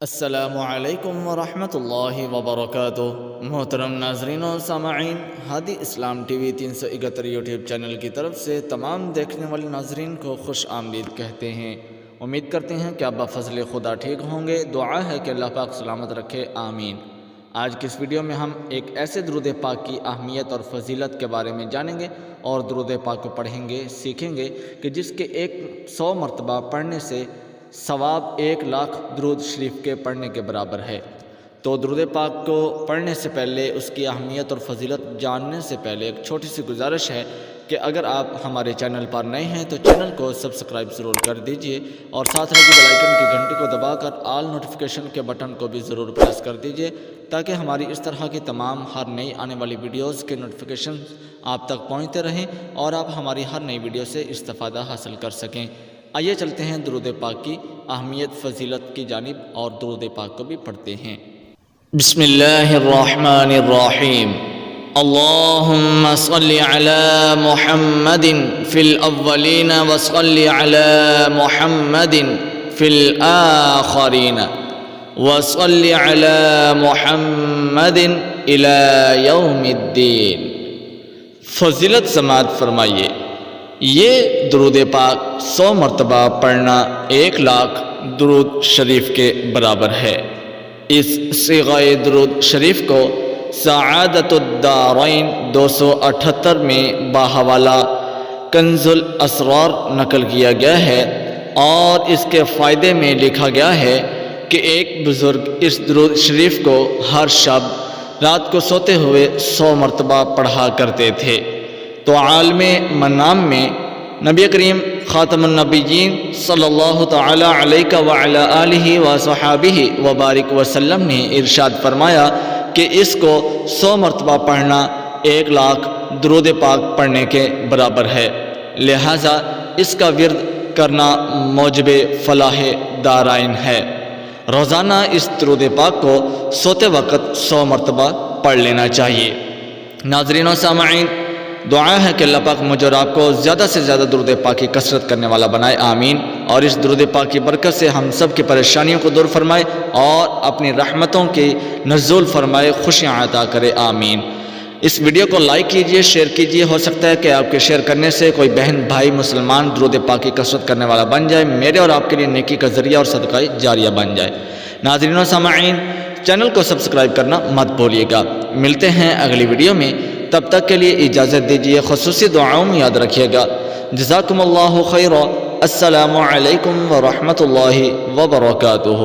السلام علیکم ورحمۃ اللہ وبرکاتہ۔ محترم ناظرین و سامعین، ہادی اسلام ٹی وی 371 یوٹیوب چینل کی طرف سے تمام دیکھنے والے ناظرین کو خوش آمدید کہتے ہیں۔ امید کرتے ہیں کہ آپ بفضل خدا ٹھیک ہوں گے۔ دعا ہے کہ اللہ پاک سلامت رکھے، آمین۔ آج کی اس ویڈیو میں ہم ایک ایسے درود پاک کی اہمیت اور فضیلت کے بارے میں جانیں گے اور درود پاک کو پڑھیں گے، سیکھیں گے کہ جس کے 100 مرتبہ پڑھنے سے ثواب 1,00,000 درود شریف کے پڑھنے کے برابر ہے۔ تو درود پاک کو پڑھنے سے پہلے، اس کی اہمیت اور فضیلت جاننے سے پہلے ایک چھوٹی سی گزارش ہے کہ اگر آپ ہمارے چینل پر نئے ہیں تو چینل کو سبسکرائب ضرور کر دیجئے اور ساتھ لگی بیل آئیکن کی گھنٹی کو دبا کر آل نوٹیفیکیشن کے بٹن کو بھی ضرور پریس کر دیجئے تاکہ ہماری اس طرح کی تمام ہر نئی آنے والی ویڈیوز کے نوٹیفیکیشن آپ تک پہنچتے رہیں اور آپ ہماری ہر نئی ویڈیو سے استفادہ حاصل کر سکیں۔ آئیے چلتے ہیں درود پاک کی اہمیت فضیلت کی جانب اور درود پاک کو بھی پڑھتے ہیں۔ بسم اللہ الرحمن الرحیم۔ اللہم صل علی محمد فی الاولین وصل علی محمد فی الآخرین وصل علی محمد الی یوم الدین۔ فضیلت سماعت فرمائیے، یہ درود پاک 100 مرتبہ پڑھنا 1,00,000 درود شریف کے برابر ہے۔ اس صیغہ درود شریف کو سعادت الدارین 278 میں باحوالہ کنز الاسرار نقل کیا گیا ہے اور اس کے فائدے میں لکھا گیا ہے کہ ایک بزرگ اس درود شریف کو ہر شب رات کو سوتے ہوئے 100 مرتبہ پڑھا کرتے تھے۔ تو عالم منام میں نبی کریم خاتم النبیین صلی اللہ تعالی علیہ وعلی آلہ وصحابہ وبارک وسلم نے ارشاد فرمایا کہ اس کو 100 مرتبہ پڑھنا 1,00,000 درود پاک پڑھنے کے برابر ہے، لہٰذا اس کا ورد کرنا موجب فلاح دارائن ہے۔ روزانہ اس درود پاک کو سوتے وقت 100 مرتبہ پڑھ لینا چاہیے۔ ناظرین و سامعین، دعا ہے کہ اللہ پاک مجھے اور آپ کو زیادہ سے زیادہ درود پاک کی کثرت کرنے والا بنائے، آمین۔ اور اس درود پاک کی برکت سے ہم سب کی پریشانیوں کو دور فرمائے اور اپنی رحمتوں کی نزول فرمائے، خوشیاں عطا کرے، آمین۔ اس ویڈیو کو لائک کیجئے، شیئر کیجئے، ہو سکتا ہے کہ آپ کے شیئر کرنے سے کوئی بہن بھائی مسلمان درود پاک کی کثرت کرنے والا بن جائے، میرے اور آپ کے لیے نیکی کا ذریعہ اور صدقہ جاریہ بن جائے۔ ناظرین و سامعین، چینل کو سبسکرائب کرنا مت بھولیے گا۔ ملتے ہیں اگلی ویڈیو میں، تب تک کے لیے اجازت دیجیے۔ خصوصی دعاؤں میں یاد رکھیے گا۔ جزاکم اللہ خیرا۔ السلام علیکم ورحمۃ اللہ وبرکاتہ۔